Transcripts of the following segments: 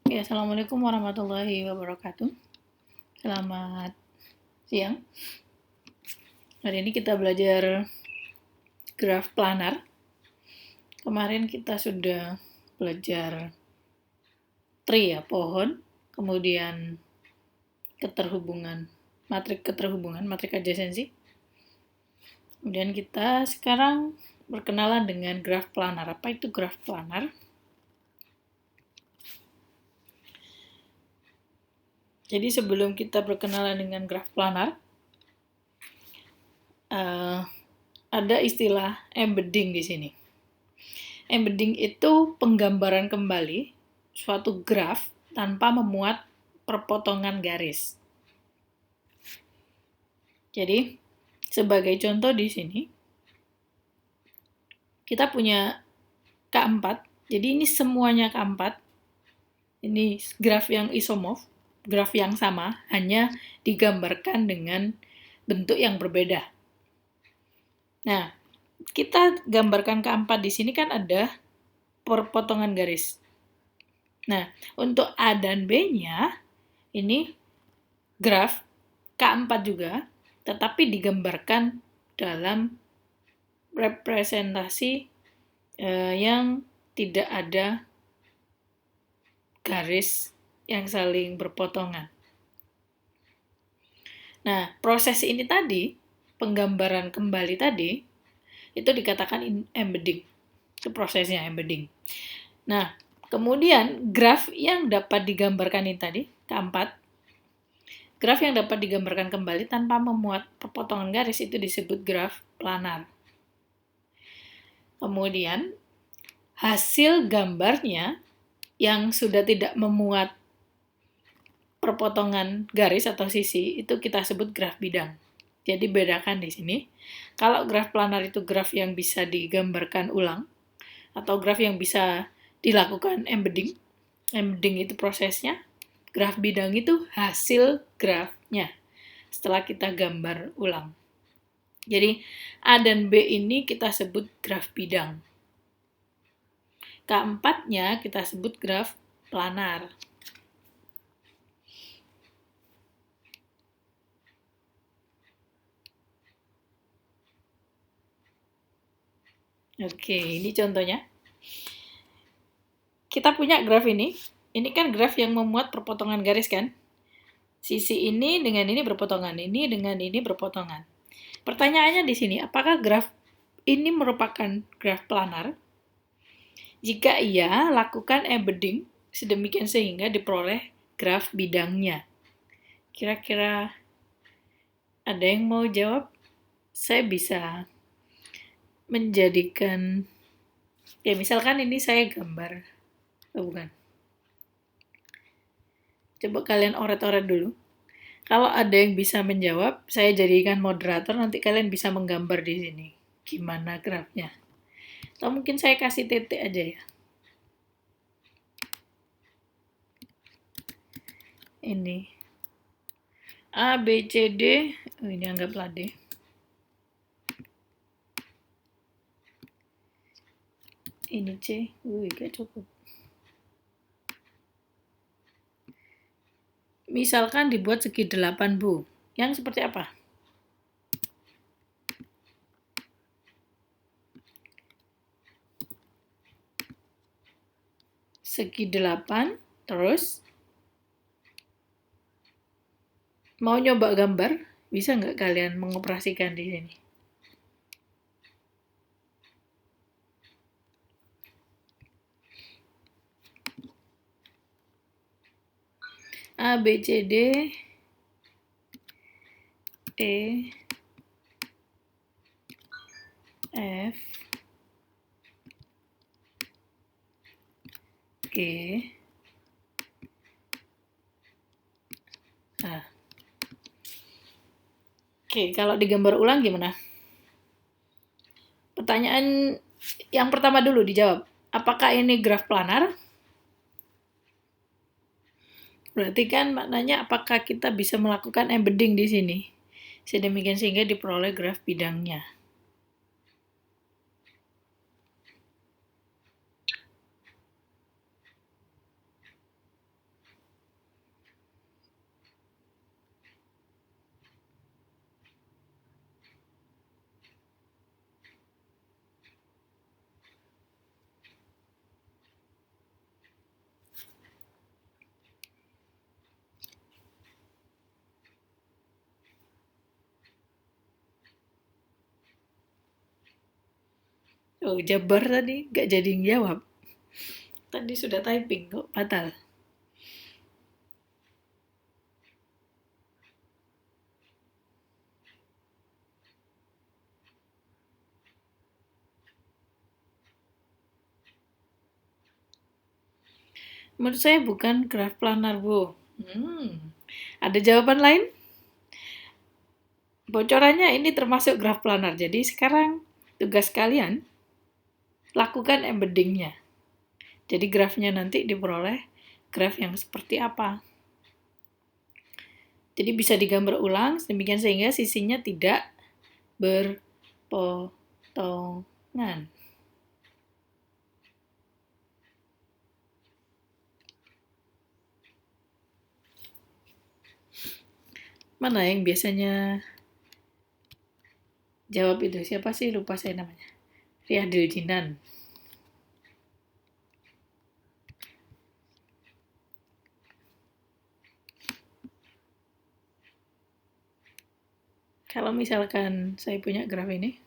Ya, Assalamualaikum warahmatullahi wabarakatuh. Selamat siang. Hari ini kita belajar graf planar. Kemarin kita sudah belajar tree ya, pohon, kemudian keterhubungan, matrik adjasensi. Kemudian kita sekarang berkenalan dengan graf planar. Apa itu graf planar? Jadi sebelum kita berkenalan dengan graf planar, ada istilah embedding di sini. Embedding itu penggambaran kembali suatu graf tanpa memuat perpotongan garis. Jadi, sebagai contoh di sini, kita punya K4. Jadi ini semuanya K4. Ini graf yang isomorf, graf yang sama, hanya digambarkan dengan bentuk yang berbeda. Nah, kita gambarkan K4 di sini kan ada perpotongan garis. Nah, untuk A dan B-nya, ini graf K4 juga, tetapi digambarkan dalam representasi yang tidak ada garis yang saling berpotongan. Nah, proses ini tadi, penggambaran kembali tadi, itu dikatakan embedding. Itu prosesnya embedding. Nah, kemudian graf yang dapat digambarkan ini tadi, K4, graf yang dapat digambarkan kembali tanpa memuat perpotongan garis itu disebut graf planar. Kemudian, hasil gambarnya yang sudah tidak memuat perpotongan garis atau sisi itu kita sebut graf bidang. Jadi bedakan di sini. Kalau graf planar itu graf yang bisa digambarkan ulang atau graf yang bisa dilakukan embedding. Embedding itu prosesnya. Graf bidang itu hasil grafnya setelah kita gambar ulang. Jadi A dan B ini kita sebut graf bidang. K4-nya kita sebut graf planar. Oke, ini contohnya. Kita punya graf ini. Ini kan graf yang memuat perpotongan garis kan? Sisi ini dengan ini berpotongan, ini dengan ini berpotongan. Pertanyaannya di sini, apakah graf ini merupakan graf planar? Jika iya, lakukan embedding sedemikian sehingga diperoleh graf bidangnya. Kira-kira ada yang mau jawab? Saya bisa menjadikan, ya misalkan ini saya gambar, bukan. Coba kalian oret-oret dulu. Kalau ada yang bisa menjawab, saya jadikan moderator, nanti kalian bisa menggambar di sini. Gimana grafnya? Atau mungkin saya kasih titik aja ya. Ini. A, B, C, D. Oh, ini anggaplah D. Ini C. Gak cukup. Misalkan dibuat segi 8, Bu. Yang seperti apa? Segi 8, terus mau nyoba gambar? Bisa nggak kalian mengoperasikan di sini? A, B, C, D, E, F, G, H. Oke, kalau digambar ulang gimana? Pertanyaan yang pertama dulu dijawab. Apakah ini graf planar? Berarti kan maknanya apakah kita bisa melakukan embedding di sini? Sedemikian sehingga diperoleh graf bidangnya. Oh, Jabar tadi nggak jadi jawab. Tadi sudah typing kok, batal. Menurut saya bukan graf planar, Bu. Ada jawaban lain? Bocorannya ini termasuk graf planar. Jadi sekarang tugas kalian lakukan embeddingnya. Jadi grafnya nanti diperoleh graf yang seperti apa. Jadi bisa digambar ulang demikian sehingga sisinya tidak berpotongan. Mana yang biasanya jawab itu? Siapa sih? Lupa saya namanya. Riyadil Jinan. Kalau misalkan saya punya graf ini,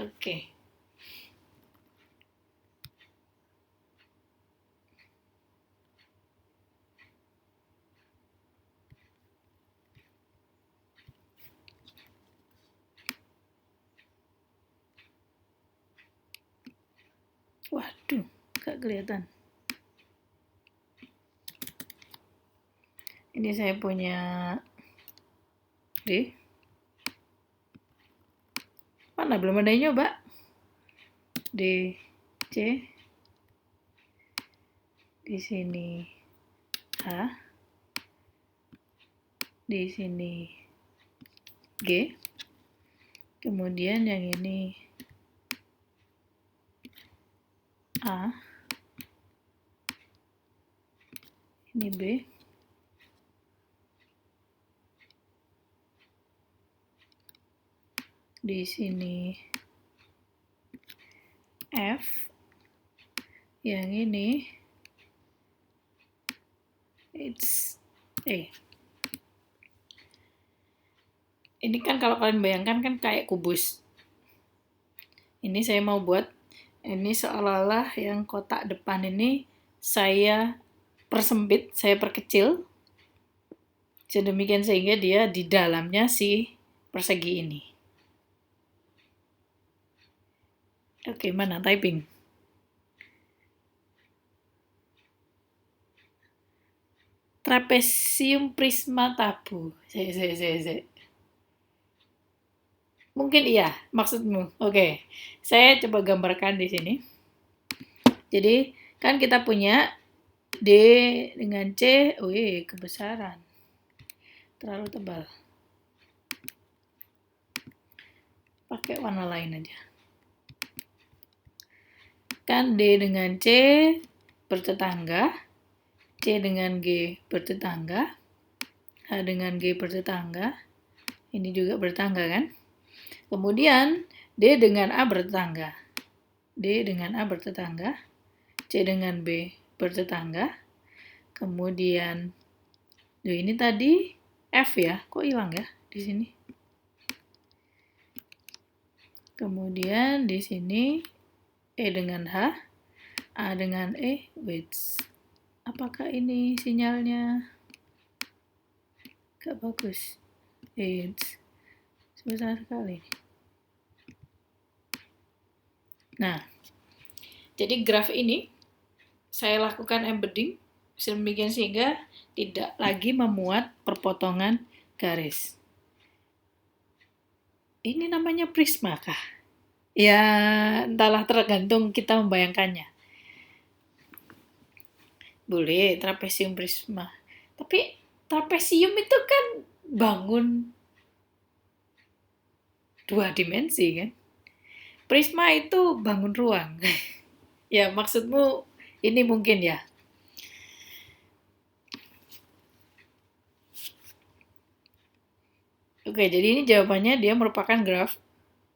oke. Waduh, gak kelihatan. Ini saya punya D. Mana belum ada yang nyoba? D, C. Di sini H. Di sini G. Kemudian yang ini A. Ini B. Di sini F. Yang ini it's A. Ini kan kalau kalian bayangkan kan kayak kubus. Ini saya mau buat, ini seolah-olah yang kotak depan ini saya persempit, saya perkecil. Sedemikian sehingga dia di dalamnya si persegi ini. Oke, mana typing? Trapesium prisma tabu. Saya. Mungkin iya, maksudmu. Oke, saya coba gambarkan di sini. Jadi, kan kita punya D dengan C, wih, kebesaran. Terlalu tebal. Pakai warna lain aja. Kan D dengan C bertetangga, C dengan G bertetangga, H dengan G bertetangga, ini juga bertetangga kan? Kemudian D dengan A bertetangga, D dengan A bertetangga, C dengan B bertetangga, kemudian ini tadi F ya, kok hilang ya di sini? Kemudian di sini E dengan H, A dengan E, wait, apakah ini sinyalnya? Gak bagus. Susah sekali. Nah, jadi graf ini saya lakukan embedding sedemikian sehingga tidak lagi memuat perpotongan garis. Ini namanya prisma kah? Ya, entahlah, tergantung kita membayangkannya. Boleh, trapesium prisma. Tapi trapesium itu kan bangun 2 dimensi kan? Prisma itu bangun ruang. Ya, maksudmu ini mungkin ya. Oke, jadi ini jawabannya dia merupakan graf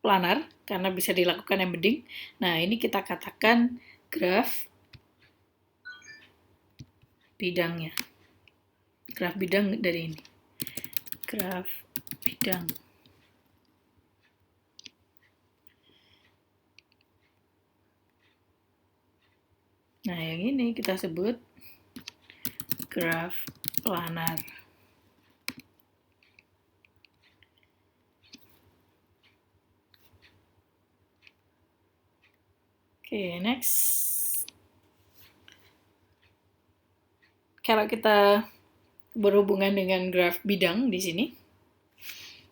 planar karena bisa dilakukan embedding. Nah, ini kita katakan graf bidangnya. Graf bidang dari ini. Graf bidang. Nah, yang ini kita sebut graf planar. Oke, next. Kalau kita berhubungan dengan graf bidang di sini.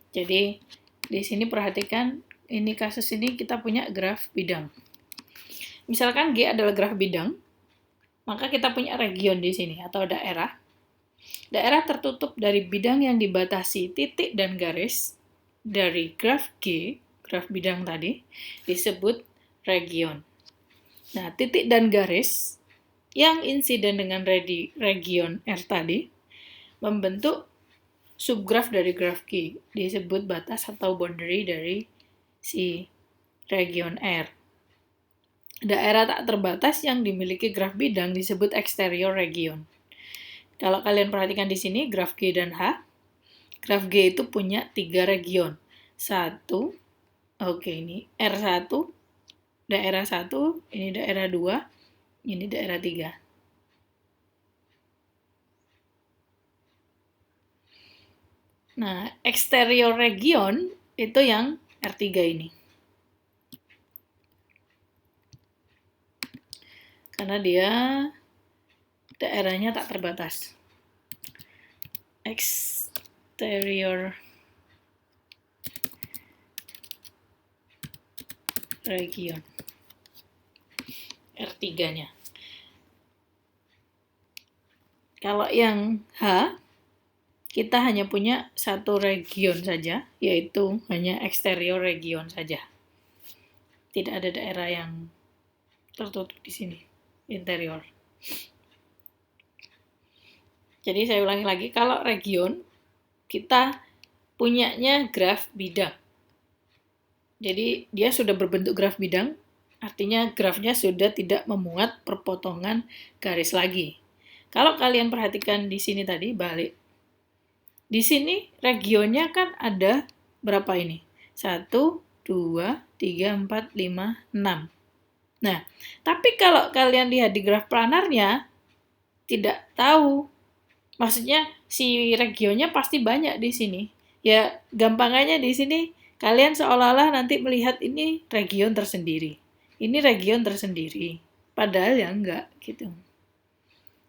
Jadi, di sini perhatikan, ini kasus ini kita punya graf bidang. Misalkan G adalah graf bidang, maka kita punya region di sini, atau daerah. Daerah tertutup dari bidang yang dibatasi titik dan garis dari graf G, graf bidang tadi, disebut region. Nah, titik dan garis yang insiden dengan region R tadi membentuk subgraf dari graf G, disebut batas atau boundary dari si region R. Daerah tak terbatas yang dimiliki graf bidang disebut exterior region. Kalau kalian perhatikan di sini, graf G dan H, graf G itu punya 3 region. Ini R1, daerah 1, ini daerah 2, ini daerah 3. Nah, exterior region itu yang R3 ini. Karena dia daerahnya tak terbatas. Exterior region. R3-nya. Kalau yang H, kita hanya punya satu region saja, yaitu hanya exterior region saja. Tidak ada daerah yang tertutup di sini, interior. Jadi saya ulangi lagi, kalau region, kita punyanya graf bidang. Jadi dia sudah berbentuk graf bidang, artinya grafnya sudah tidak memuat perpotongan garis lagi. Kalau kalian perhatikan di sini tadi, balik. Di sini regionnya kan ada berapa ini? 1, 2, 3, 4, 5, 6. Nah, tapi kalau kalian lihat di graf planarnya, tidak tahu. Maksudnya si regionnya pasti banyak di sini. Ya, gampangannya di sini kalian seolah-olah nanti melihat ini region tersendiri. Ini region tersendiri. Padahal ya enggak gitu.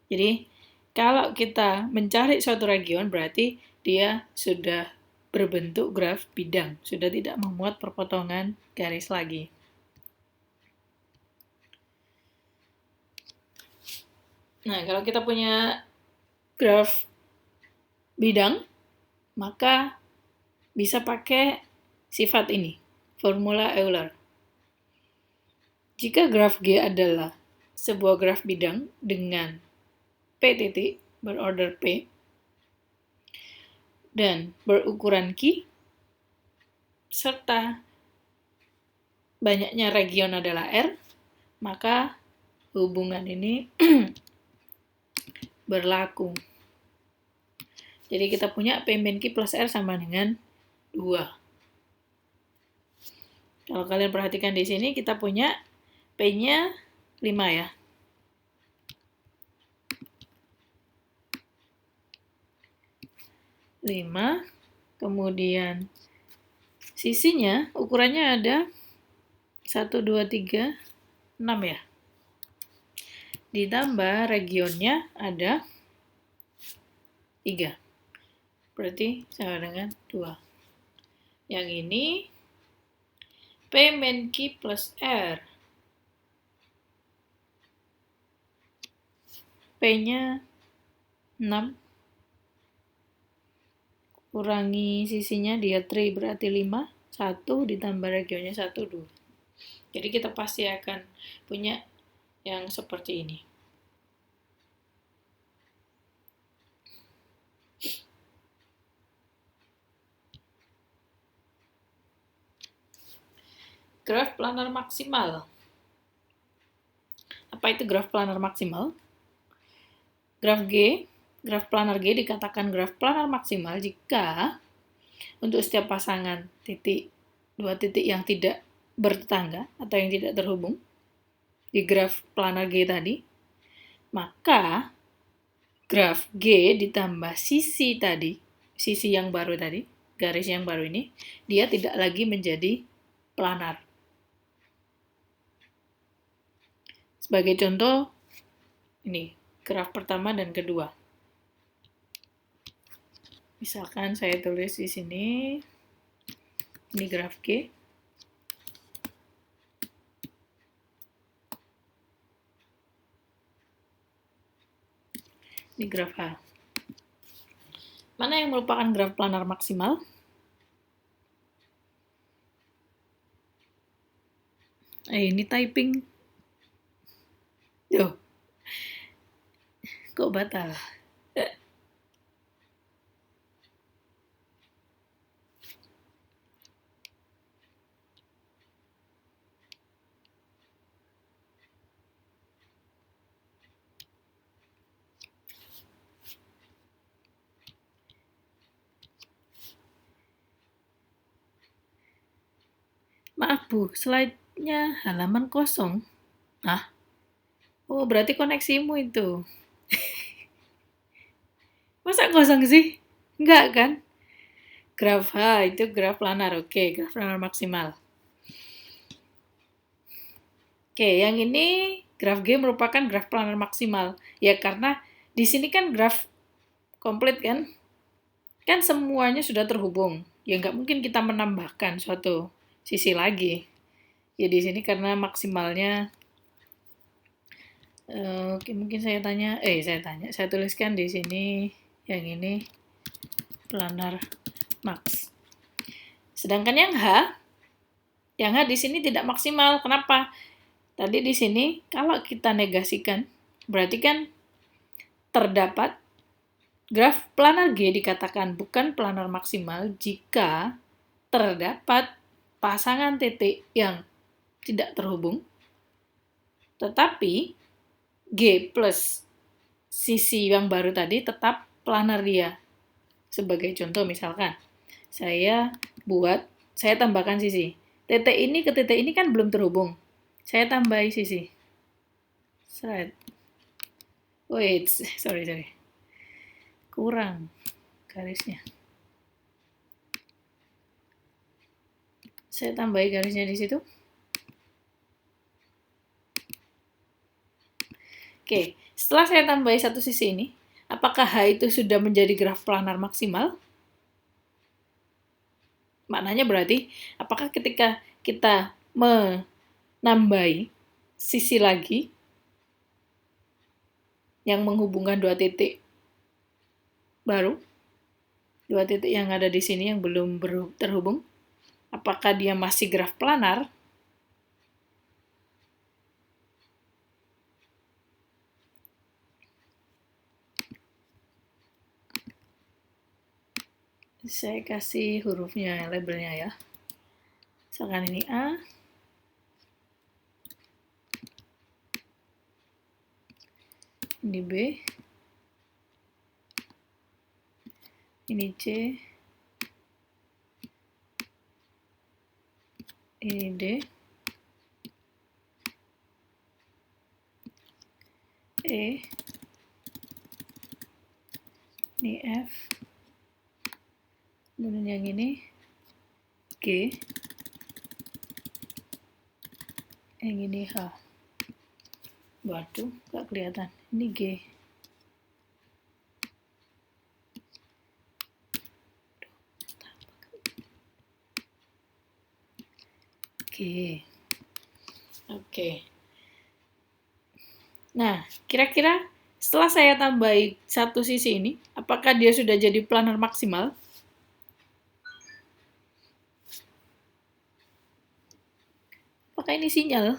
Jadi, kalau kita mencari suatu region berarti dia sudah berbentuk graf bidang, sudah tidak memuat perpotongan garis lagi. Nah, kalau kita punya graf bidang, maka bisa pakai sifat ini, formula Euler. Jika graf G adalah sebuah graf bidang dengan P titik berorder P dan berukuran Q, serta banyaknya region adalah R, maka hubungan ini berlaku. Jadi kita punya P min Q plus R sama dengan 2. Kalau kalian perhatikan di sini, kita punya P-nya 5 ya. Kemudian sisinya ukurannya ada 1, 2, 3, 6 ya. Ditambah regionnya ada 3. Berarti sama dengan 2. Yang ini P min Q plus R. P-nya 6. Kurangi sisinya dia 3 berarti 5. 1 ditambah regionnya 1, 2. Jadi kita pasti akan punya yang seperti ini. Graf planar maksimal. Apa itu graf planar maksimal? Graf planar G dikatakan graf planar maksimal jika untuk setiap pasangan dua titik yang tidak bertetangga atau yang tidak terhubung di graf planar G tadi, maka graf G ditambah sisi tadi, sisi yang baru tadi, garis yang baru ini, dia tidak lagi menjadi planar. Sebagai contoh, ini graf pertama dan kedua. Misalkan saya tulis di sini, ini graf G. Ini graf H. Mana yang merupakan graf planar maksimal? Ini typing. Duh. Kok batal? Maaf Bu, slide-nya halaman kosong. Oh berarti koneksimu itu. Masa kosong sih? Enggak kan? Graf H itu graf planar, oke, graf planar maksimal. Oke, yang ini graf G merupakan graf planar maksimal. Ya karena di sini kan graf komplit kan? Kan semuanya sudah terhubung. Ya nggak mungkin kita menambahkan suatu sisi lagi. Ya di sini karena maksimalnya oke, mungkin saya tuliskan di sini yang ini planar max. Sedangkan yang H di sini tidak maksimal. Kenapa? Tadi di sini kalau kita negasikan, berarti kan terdapat graf planar G dikatakan bukan planar maksimal jika terdapat pasangan titik yang tidak terhubung, tetapi G plus sisi yang baru tadi tetap planar dia. Sebagai contoh misalkan, saya tambahkan sisi. Titik ini ke titik ini kan belum terhubung. Saya tambahi sisi. Wait, sorry. Kurang garisnya. Saya tambahi garisnya di situ. Oke, setelah saya tambahi satu sisi ini, apakah H itu sudah menjadi graf planar maksimal? Maknanya berarti, apakah ketika kita menambahi sisi lagi yang menghubungkan dua titik baru, dua titik yang ada di sini yang belum terhubung, apakah dia masih graf planar? Saya kasih hurufnya, labelnya ya. Misalkan ini A, ini B, ini C, ini D, E, ini F, kemudian yang ini G, yang ini H. Waduh, nggak kelihatan. Ini G. G. Oke. Nah, kira-kira setelah saya tambahi satu sisi ini, apakah dia sudah jadi planar maksimal? Apakah ini sinyal?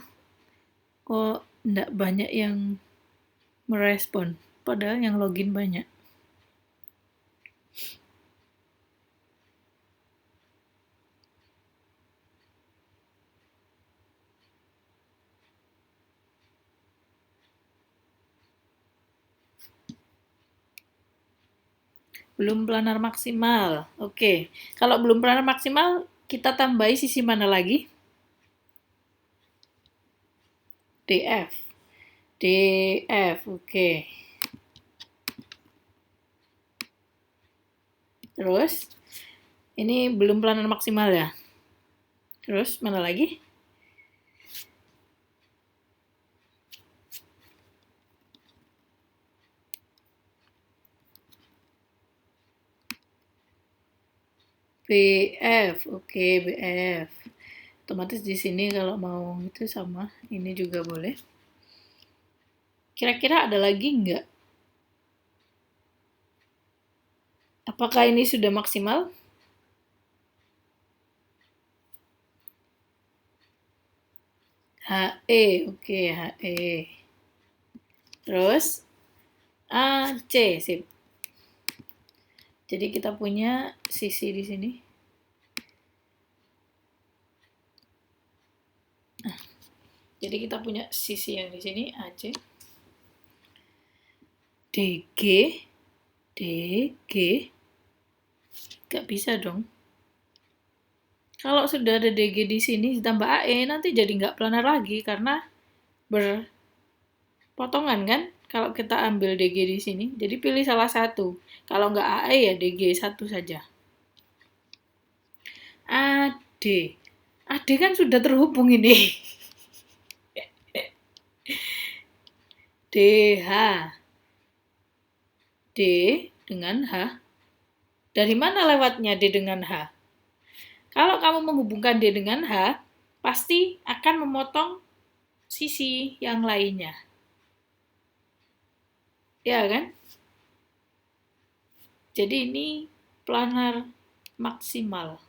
Kok enggak banyak yang merespon, padahal yang login banyak. Belum planar maksimal. Oke. Kalau belum planar maksimal, kita tambahi sisi mana lagi? DF. DF, oke. Terus, ini belum planar maksimal ya. Terus, mana lagi? BF, oke, BF. Otomatis di sini kalau mau itu sama, ini juga boleh. Kira-kira ada lagi nggak? Apakah ini sudah maksimal? HE, oke, HE. Terus, AC, sip. Jadi kita punya sisi di sini. Nah, jadi kita punya sisi yang di sini, AC. DG, DG. Gak bisa dong. Kalau sudah ada DG di sini ditambah AE, nanti jadi nggak planar lagi karena berpotongan kan? Kalau kita ambil DG di sini, jadi pilih salah satu. Kalau nggak AE ya DG satu saja. AD. AD kan sudah terhubung ini. DH. D dengan H. Dari mana lewatnya D dengan H? Kalau kamu menghubungkan D dengan H, pasti akan memotong sisi yang lainnya. Ya kan? Jadi ini planar maksimal.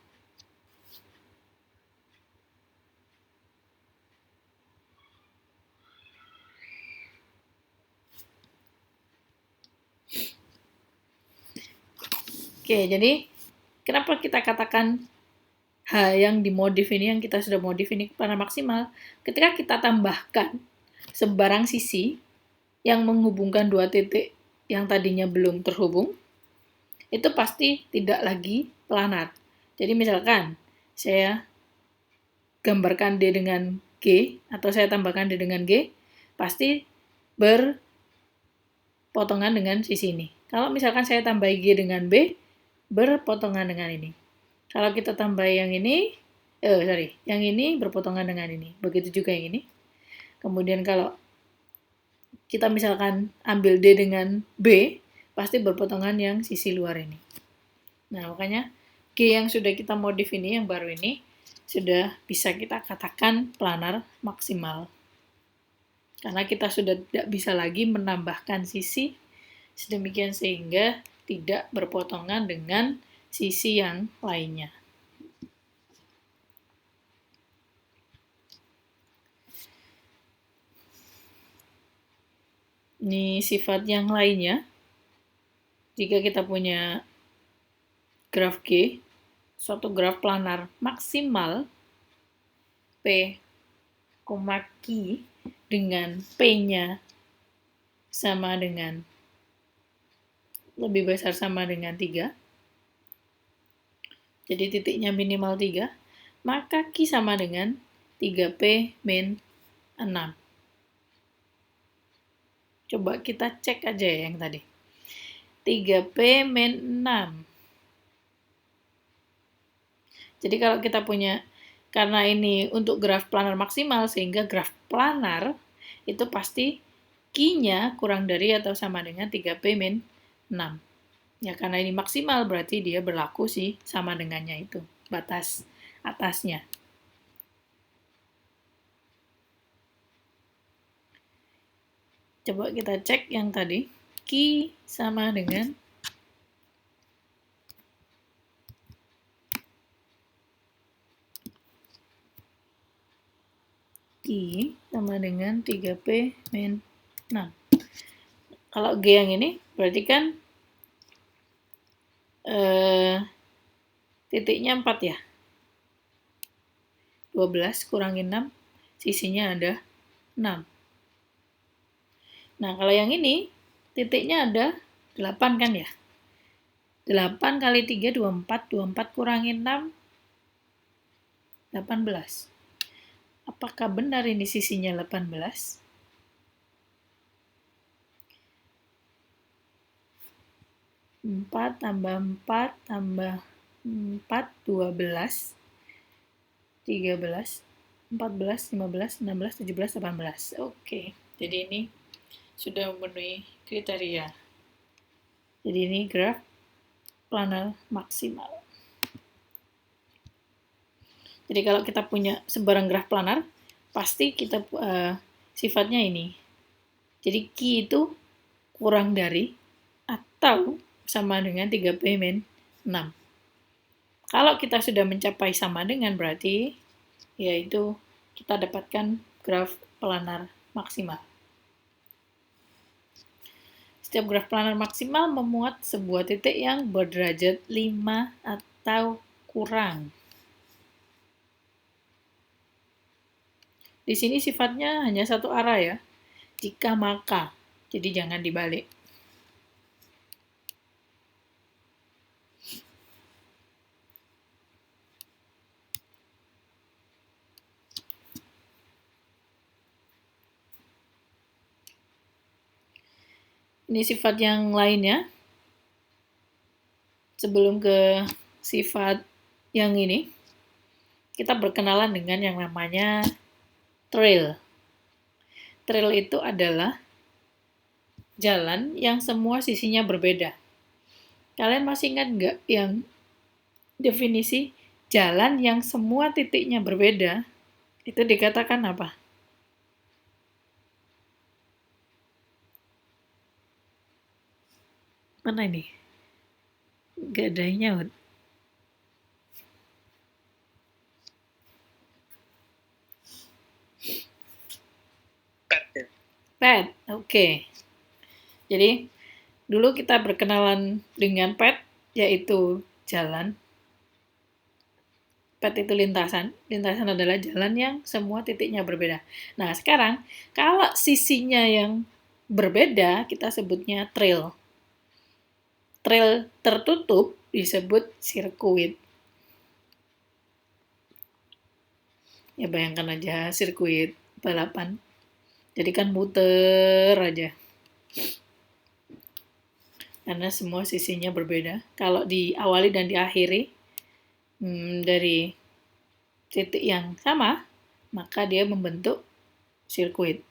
Oke, jadi kenapa kita katakan H yang dimodif ini, yang kita sudah modif ini planar maksimal? Ketika kita tambahkan sebarang sisi yang menghubungkan dua titik yang tadinya belum terhubung, itu pasti tidak lagi planar. Jadi misalkan saya gambarkan D dengan G, atau saya tambahkan D dengan G, pasti berpotongan dengan sisi ini. Kalau misalkan saya tambah G dengan B, berpotongan dengan ini. Kalau kita tambah yang ini, yang ini berpotongan dengan ini. Begitu juga yang ini. Kemudian kalau kita misalkan ambil D dengan B, pasti berpotongan yang sisi luar ini. Nah, makanya G yang sudah kita modif ini, yang baru ini, sudah bisa kita katakan planar maksimal. Karena kita sudah tidak bisa lagi menambahkan sisi sedemikian sehingga tidak berpotongan dengan sisi yang lainnya. Ini sifat yang lainnya. Jika kita punya graf G, suatu graf planar maksimal P, Q dengan P-nya sama dengan lebih besar sama dengan 3, jadi titiknya minimal 3, maka Q sama dengan 3P min 6. Coba kita cek aja ya yang tadi. 3P min 6. Jadi kalau kita punya, karena ini untuk graf planar maksimal, sehingga graf planar itu pasti Q-nya kurang dari atau sama dengan 3P min 6. Ya, karena ini maksimal, berarti dia berlaku sih sama dengannya itu, batas atasnya. Coba kita cek yang tadi. Q sama dengan Q sama dengan 3P min 6. Kalau G yang ini, berarti kan titiknya 4 ya. 12 kurangin 6, sisinya ada 6. Nah, kalau yang ini, titiknya ada 8 kan ya. 8 kali 3, 24. 24 kurangi 6, 18. Apakah benar ini sisinya 18? 4 tambah 4 tambah 4, 12, 13, 14, 15, 16, 17, 18. Oke, jadi ini sudah memenuhi kriteria. Jadi ini graf planar maksimal. Jadi kalau kita punya sebarang graf planar, pasti kita sifatnya ini. Jadi Q itu kurang dari atau sama dengan 3P-6. Kalau kita sudah mencapai sama dengan berarti yaitu kita dapatkan graf planar maksimal. Setiap graf planar maksimal memuat sebuah titik yang berderajat 5 atau kurang. Di sini sifatnya hanya satu arah ya. Jika maka, jadi jangan dibalik. Ini sifat yang lainnya. Sebelum ke sifat yang ini, kita berkenalan dengan yang namanya trail. Trail itu adalah jalan yang semua sisinya berbeda. Kalian masih ingat nggak yang definisi jalan yang semua titiknya berbeda? Itu dikatakan apa? Mana ini? Gak ada yang nyaut. Pet, oke. Jadi, dulu kita berkenalan dengan pet, yaitu jalan. Pet itu lintasan. Lintasan adalah jalan yang semua titiknya berbeda. Nah, sekarang, kalau sisinya yang berbeda, kita sebutnya trail. Trail tertutup disebut sirkuit. Ya bayangkan aja sirkuit balapan. Jadi kan muter aja. Karena semua sisinya berbeda. Kalau diawali dan diakhiri dari titik yang sama, maka dia membentuk sirkuit.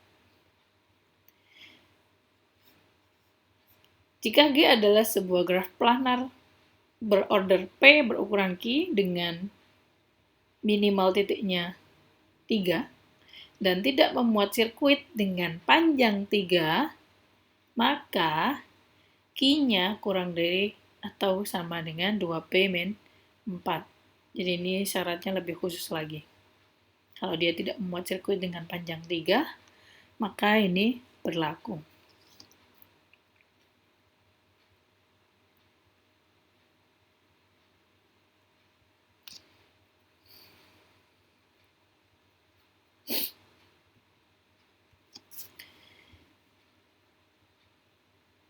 Jika G adalah sebuah graf planar berorder P berukuran Q dengan minimal titiknya 3 dan tidak memuat sirkuit dengan panjang 3, maka Q-nya kurang dari atau sama dengan 2P-4. Jadi ini syaratnya lebih khusus lagi. Kalau dia tidak memuat sirkuit dengan panjang 3, maka ini berlaku.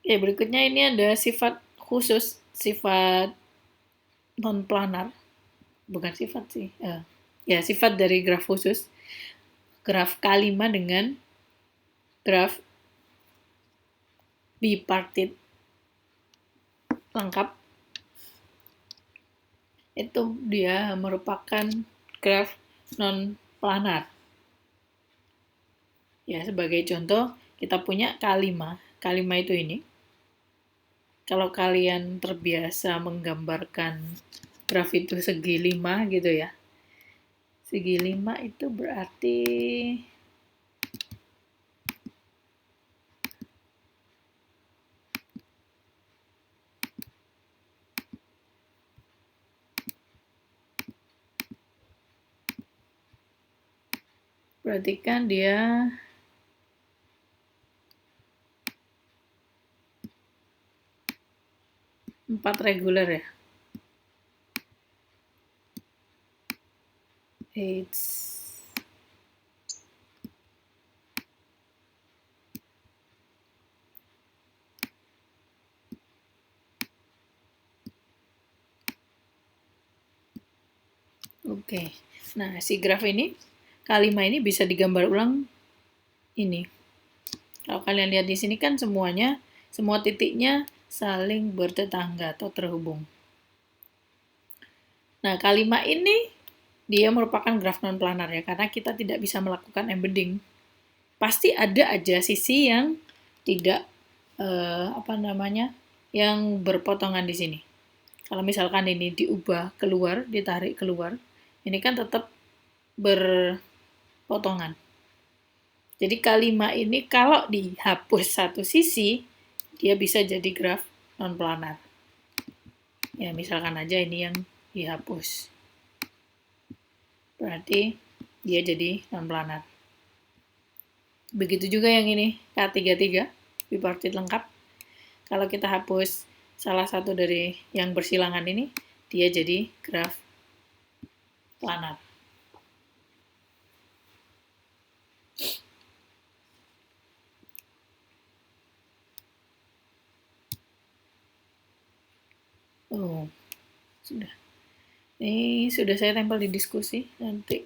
Ya, berikutnya ini ada sifat khusus, sifat non-planar. Bukan sifat sih. Ya, sifat dari graf khusus. Graf K5 dengan graf bipartit lengkap. Itu dia merupakan graf non-planar. Ya, sebagai contoh, kita punya K5. K5 itu ini. Kalau kalian terbiasa menggambarkan graf itu segi 5 gitu ya. Segi 5 itu berarti kan dia empat reguler ya. Oke. Nah, si graf ini, K5 ini bisa digambar ulang ini. Kalau kalian lihat di sini kan semua titiknya saling bertetangga atau terhubung. Nah, K5 ini dia merupakan graf non-planar ya, karena kita tidak bisa melakukan embedding. Pasti ada aja sisi yang tidak yang berpotongan di sini. Kalau misalkan ini diubah keluar, ditarik keluar, ini kan tetap berpotongan. Jadi K5 ini kalau dihapus satu sisi, dia bisa jadi graf non-planar. Ya, misalkan aja ini yang dihapus. Berarti dia jadi non-planar. Begitu juga yang ini, K33, bipartit lengkap. Kalau kita hapus salah satu dari yang bersilangan ini, dia jadi graf planar. Oh, sudah. Ini sudah saya tempel di diskusi nanti.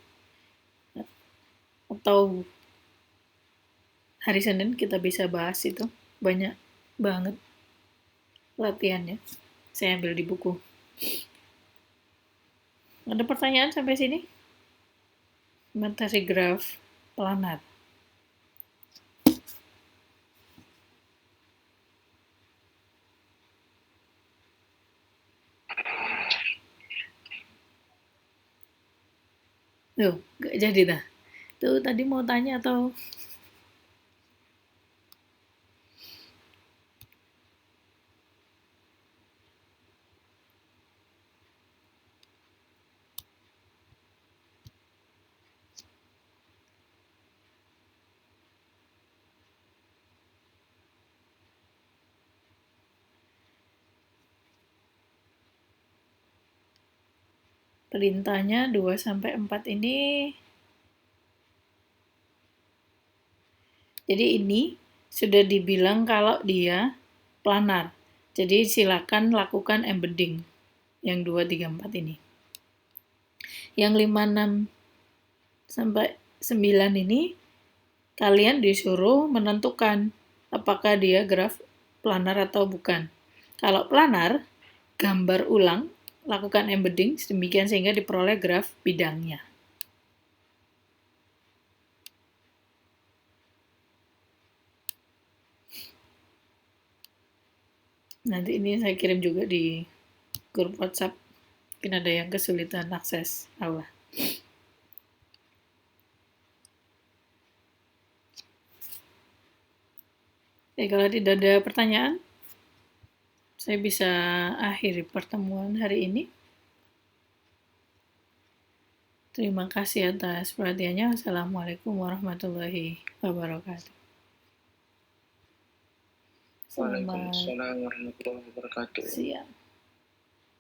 Atau hari Senin kita bisa bahas itu. Banyak banget latihannya. Saya ambil di buku. Ada pertanyaan sampai sini? Materi graf planar. Loh, gak jadi dah. Tuh tadi mau tanya atau... Perintahnya 2-4 ini. Jadi ini sudah dibilang kalau dia planar. Jadi silakan lakukan embedding yang 2-3-4 ini. Yang 5-6-9 ini kalian disuruh menentukan apakah dia graf planar atau bukan. Kalau planar, gambar ulang, lakukan embedding sedemikian sehingga diperoleh graf bidangnya. Nanti ini saya kirim juga di grup WhatsApp. Mungkin ada yang kesulitan akses aula. Kalau tidak ada pertanyaan, saya bisa akhiri pertemuan hari ini. Terima kasih atas perhatiannya. Assalamualaikum warahmatullahi wabarakatuh. Waalaikumsalam warahmatullahi wabarakatuh. Siap.